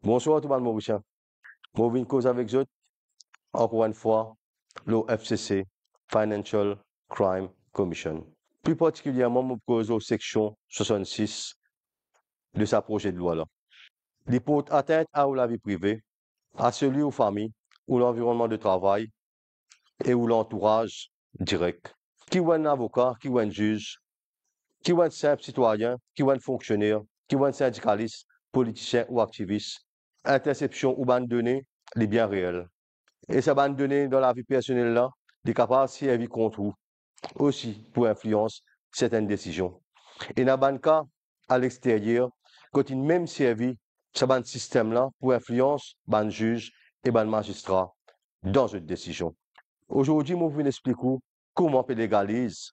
Bonsoir tout le monde, Mauricien. Je viens cause avec vous, encore une fois, le FCC, Financial Crime Commission. Plus particulièrement, je cause aux sections 66 de sa projet de loi-là. Il porte atteinte à la vie privée, à celui aux familles, ou l'environnement de travail et ou l'entourage direct. Qui ou un avocat, qui ou un juge, qui ou un simple citoyen, qui ou un fonctionnaire, qui ou un syndicaliste, politicien ou activiste, interception ou bande données, les biens réels. Et ça bande données dans la vie personnelle là, est capable de servir contre vous, aussi pour influence certaines décisions. Et dans le cas, à l'extérieur, quand il même servi, ce système là pour influence, ban juge et ban magistrat dans une décision. Aujourd'hui, je vais vous expliquer comment on peut légaliser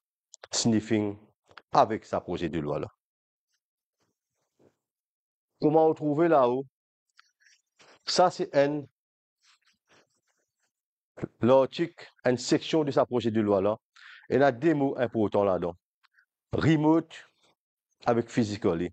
sniffing avec sa projet de loi là. Comment on trouve là-haut? Ça, c'est l'article, une section de sa projet de loi là. Et il y a des mots importants là-dedans. Remote avec physically.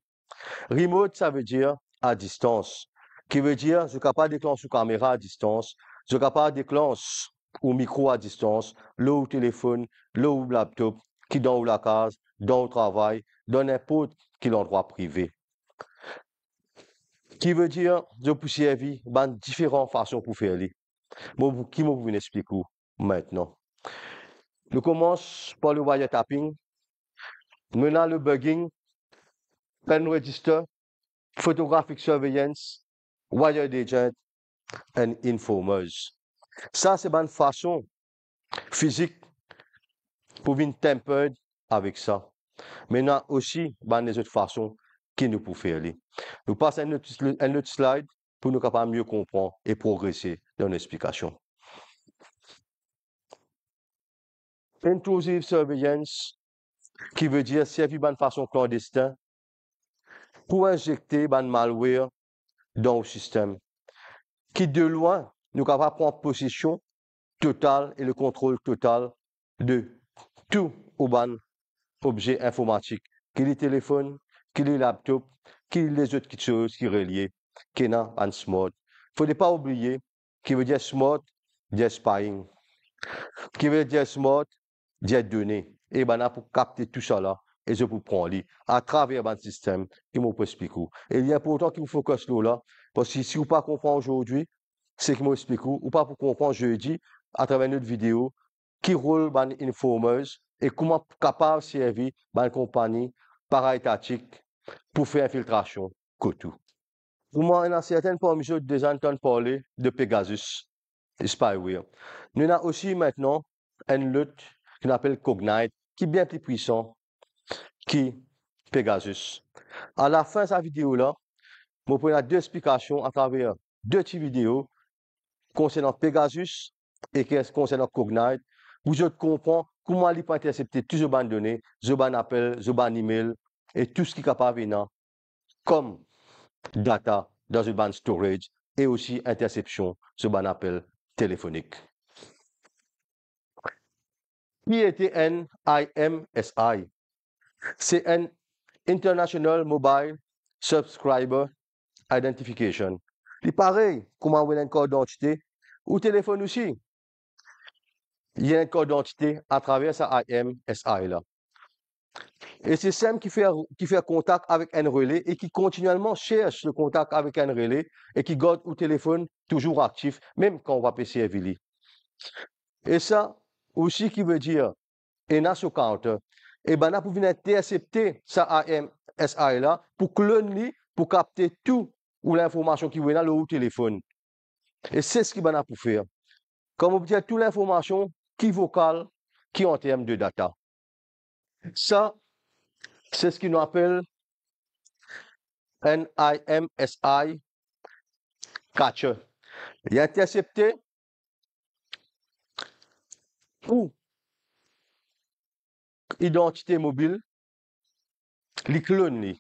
Remote, ça veut dire à distance. Qui veut dire, je suis capable de déclencher une caméra à distance, je suis capable de déclencher un micro à distance, le téléphone, le laptop, qui dans la case, dans le travail, dans n'importe quel endroit privé. Qui veut dire, je peux servir différentes façons pour faire les. Qui me vous expliquer maintenant? Je commence par le wiretapping, maintenant le bugging, pen register, photographic surveillance, wired agent and informers. Ça, c'est une façon physique pour venir tempered avec ça. Maintenant aussi, il y a des autres façons qui nous peuvent faire. Nous passons un autre slide pour nous capables mieux comprendre et progresser dans l'explication. Intrusive surveillance, qui veut dire servir de façon clandestine pour injecter un malware dans le système, qui de loin nous capables de prendre possession totale et le contrôle total de tout urban objet informatique, qu'il est téléphone, qu'il est laptop, qu'il est les autres choses qui sont reliées, qui est un smart. Il ne faut pas oublier qui veut dire smart, dire spying. Qui veut dire smart, dire données. Et ben pour capter tout ça là, et je vous prends à travers un système qui m'ont expliqué. Et il est important qu'il vous focus là, parce que si vous ne pas comprendre aujourd'hui, c'est qui m'explique, ou pas pour comprendre jeudi, à travers notre vidéo, qui rôle ban informers et comment capable de servir ban compagnie para-étatique pour faire infiltration que tout. Pour moi, il y a certaines parmi eux des entendent parler de Pegasus et spyware. Nous avons aussi maintenant une lutte qu'on appelle Cognite, qui est bien plus puissant que Pegasus. À la fin de cette vidéo-là, je vais prendre deux explications à travers deux petites vidéos concernant Pegasus et concernant Cognite. Vous comprendre comment il peut intercepter toutes les bandes données, les bandes appels, les bandes email et tout ce qui est capable de venir comme data dans une bande storage et aussi interception sur un appel téléphonique. Qui était NIMSI? C'est un International Mobile Subscriber Identification. C'est pareil, comment on a un code d'identité ou téléphone aussi. Il y a un code d'identité à travers sa IMSI là. Et c'est Sam qui fait contact avec un relais et qui continuellement cherche le contact avec un relais et qui garde le téléphone toujours actif, même quand on va passer Vili. Et ça aussi qui veut dire, et dans ce counter, et ben là pour venir intercepter sa AMSI là, pour cloner, pour capter tout ou l'information qui est dans le téléphone. Et c'est ce qu'il va pour faire. Comme on dit, toute l'information qui est vocale, qui est en termes de data. Ça, c'est ce qu'on appelle NIMSI catcher. Il est intercepté ou identité mobile, les clones.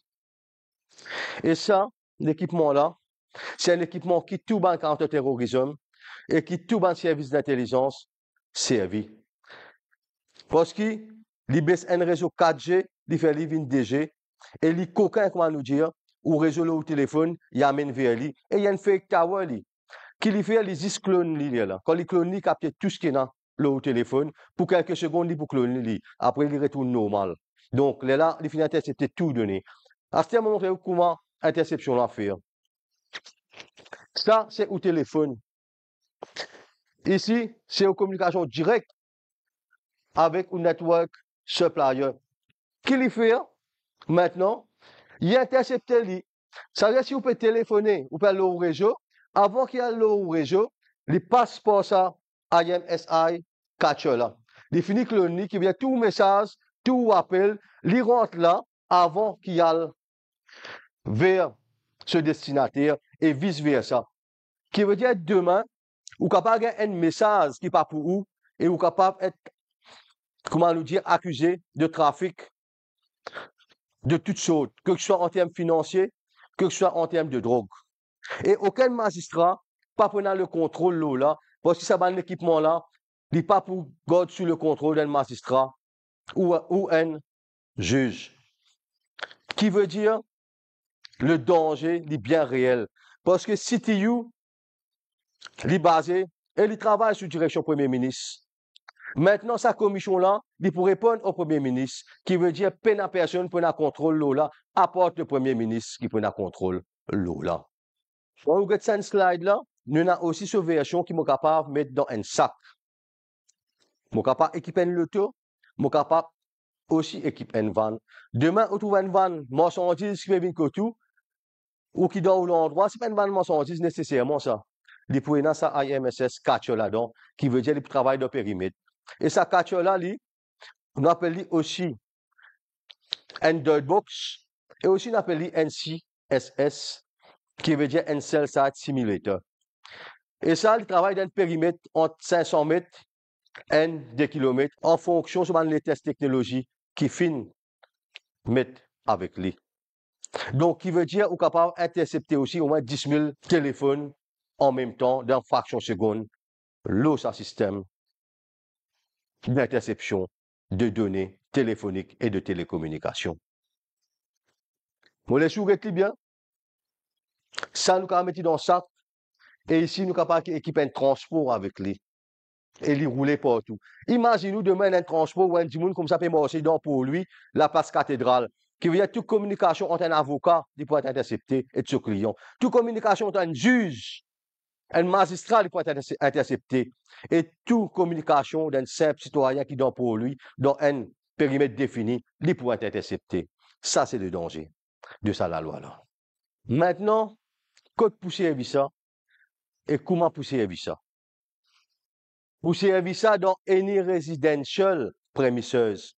Et ça, l'équipement là, c'est un équipement qui tout ban contre-terrorisme et qui tout ban service d'intelligence servi. Parce qu'il baisse un réseau 4G, il fait une DG, et il coquin, comment nous dire, ou réseau là au téléphone, il amène vers lui. Et il y a une fake tower, lui, qui lui fait les clone lui, là. Quand il clone, il capte tout ce qui est là, au téléphone. Pour quelques secondes, il pour clone lui. Après, il retourne normal. Donc, là, il finit intercepter tout donné. À ce moment, on comment interception là faire. Ça, c'est au téléphone. Ici, c'est une communication directe avec un network supplier. Qui lui fait maintenant? Il intercepte lui. Ça veut dire si vous pouvez téléphoner, vous pouvez aller au réseau. Avant qu'il aille au réseau, il passe par ça IMSI catcher là. Il finit que le nid qui vient tout message, tout appel, il rentre là avant qu'il aille vers ce destinataire et vice versa. Qui veut dire demain, vous capable d'avoir un message qui n'est pas pour vous et vous capable d'être, comment nous dire, accusé de trafic de toutes sortes, que ce soit en termes financiers, que ce soit en termes de drogue. Et aucun magistrat pas prenant le contrôle là, parce que ça va l'équipement là, il n'est pas pour garder sous le contrôle d'un magistrat ou un juge. Qui veut dire le danger est bien réel. Parce que CTU, il est basé et il travaille sous direction Premier ministre. Maintenant, sa commission-là, il pour répondre au Premier ministre, qui veut dire peine à personne pour contrôle l'eau là, apporte le Premier ministre qui prend contrôle l'eau là. On regarde cette slide-là, nous avons aussi cette version qui est capable de mettre dans un sac. Je suis capable d'équiper une loto, je suis capable aussi d'équiper une van. Demain, on trouve une van marchandise qui vient de tout, ou qui dans l'endroit, ce n'est pas une van marchandise nécessairement ça. Il faut dans sa IMSS catcher là-dedans, qui veut dire qu'il travaille dans le périmètre. Et sa catcher là, on appelle aussi un dirt box, et aussi on appelle NCSS, qui veut dire un cell site simulator. Et ça, il travaille dans le périmètre entre 500 mètres et 2 km en fonction des tests technologiques qui finissent mettre avec lui. Donc, qui veut dire qu'on est capable d'intercepter aussi au moins 10 000 téléphones en même temps dans une fraction de seconde. Là, c'est un système d'interception de données téléphoniques et de télécommunications. Vous les souris bien? Ça, nous avons mis dans le sac. Et ici, nous sommes capables d'équiper un transport avec lui. Et lui rouler partout. Imaginez-nous demain un transport où un petit monde comme ça peut marcher dans pour lui, la place cathédrale, qui veut dire toute communication entre un avocat qui peut être intercepté et de ce client. Toute communication entre un juge, un magistrat qui peut être intercepté. Et toute communication d'un simple citoyen qui donne pour lui, dans un périmètre défini, il peut être intercepté. Ça, c'est le danger de ça, la loi là. Maintenant, quand pousser ça et comment pousser ça? Pour servir ça dans any residential premises,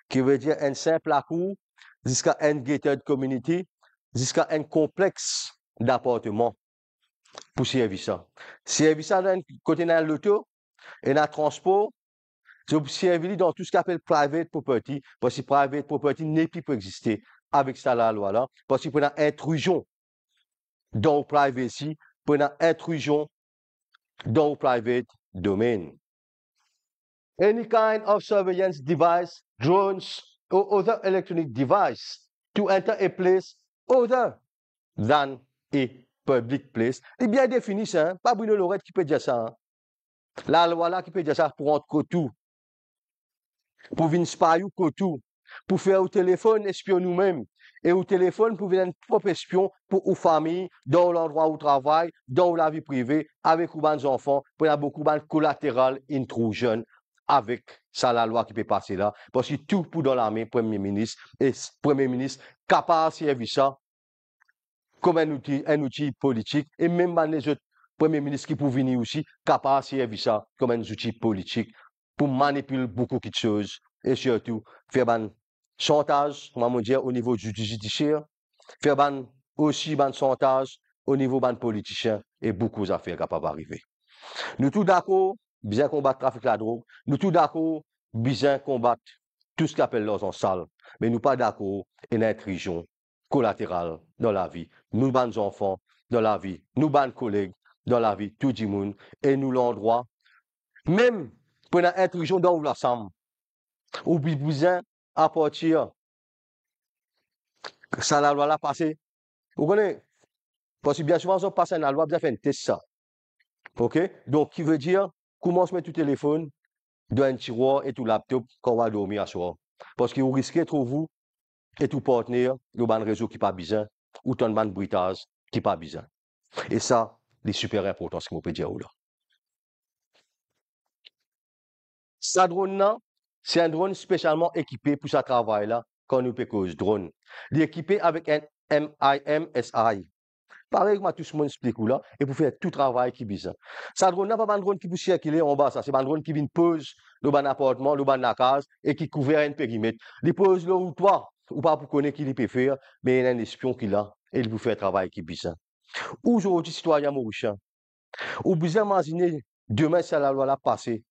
qui veut dire un simple accours jusqu'à un gated community, jusqu'à un complexe d'appartements pour servir ça. Servir ça d'un côté dans l'auto et dans le transport, c'est servir dans tout ce qu'on appelle private property, parce que private property n'est plus pour exister avec ça la loi là, parce qu'il y a une intrusion dans le privacy, pour une intrusion dans le private domain. Any kind of surveillance device, drones, or other electronic device to enter a place other than a public place. C'est bien défini ça, hein? Pas Bruno Lorette qui peut dire ça. Hein? La loi là qui peut dire ça pour entre tout, pour venir spy ou tout, pour faire au téléphone espion nous-mêmes, et au téléphone pour venir propre espion pour aux familles, dans l'endroit où travail, dans la vie privée, avec les enfants, pour y avoir beaucoup de collatéral intrusion avec ça la loi qui peut passer là. Parce que tout pour dans la main, Premier ministre, et Premier ministre capable de servir ça comme un outil politique, et même les autres Premier ministres qui peuvent venir aussi capable de servir ça comme un outil politique pour manipuler beaucoup de choses, et surtout faire un chantage, comment dire, au niveau du judiciaire, faire aussi un chantage au niveau des politiciens, et beaucoup d'affaires capables d'arriver. Nous tous d'accord, bien combattre le trafic de la drogue. Nous tous d'accord, bien combattre tout ce qu'appelle l'argent sale. Mais nous pas d'accord, une intrusion collatérale dans la vie. Nous, les enfants, dans la vie. Nous, les collègues, dans la vie. Tout le monde. Et nous, l'endroit. Même pour une intrusion dans l'ensemble. Ou besoin à partir ça la loi là passé Vous connaissez? Parce que bien souvent, on passe une loi, bien fait un test ça. OK? Donc, qui veut dire, commence à mettre tout téléphone dans un tiroir et tout laptop quand on va dormir à soir. Parce que vous risquez de trouver vous et tout partenaire, le ban réseau qui pas besoin, ou ton ban bruitage qui pas besoin. Et ça, c'est super important, ce que je peux dire là. Ça drone là, c'est un drone spécialement équipé pour ce travail-là, quand nous cause drone. Il est équipé avec un MIMSI. Pareil, moi, tout ce monde explique là, et pour faire tout travail qui besoin. Ça drone là, pas un drone qui peut circuler en bas, ça, c'est un drone qui vient pose le bon appartement, le bon la case, et qui couvre un périmètre. Il pose là où toi, ou pas pour connaître qui il peut faire, mais il y a un espion qui là, et il vous fait un travail qui besoin. Aujourd'hui, citoyen mauricien, ou besoin imaginer demain, si la loi là passée,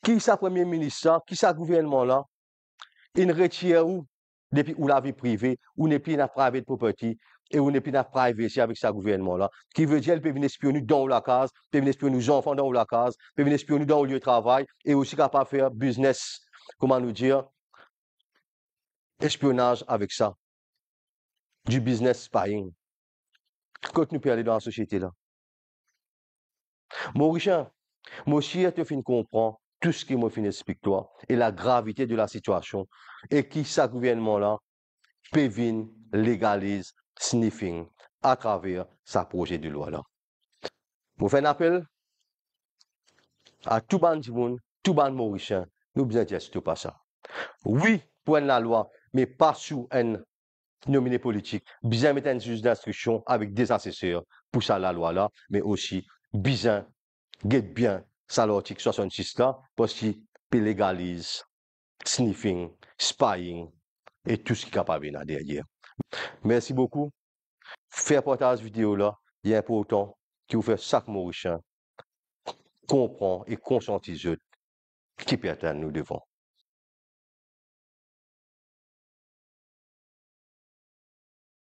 qui sa premier ministre, qui sa gouvernement là, il retire où depuis où la vie privée, ou n'est plus la private property, et où n'est plus la privacy avec sa gouvernement là, qui veut dire qu'elle peut venir espionner dans la case, peut venir espionner nos enfants dans la case, peut venir espionner dans le lieu de travail, et aussi capable de faire business, comment nous dire, espionnage avec ça, du business spying. Quand nous peut aller dans la société là. Mauricien, moi aussi, te fin comprend tout ce qui m'a fait expliquer toi et la gravité de la situation et qui sa gouvernement là peut venir légalise sniffing à travers sa projet de loi là. Je fais un appel à tout le monde, tout le Mauricien, nous bien dire pas ça. Oui, pour la loi, mais pas sous un nominé politique. Bien mettre un juge d'instruction avec des assesseurs pour ça la loi là, mais aussi bien, guette bien ça l'article 66 là, parce qu'il légalise sniffing, spying et tout ce qui est capable derrière. Merci beaucoup. Faire partage vidéo là, il est important que vous fassiez chaque Mauricien comprend et conscientise qui peut être nous devant.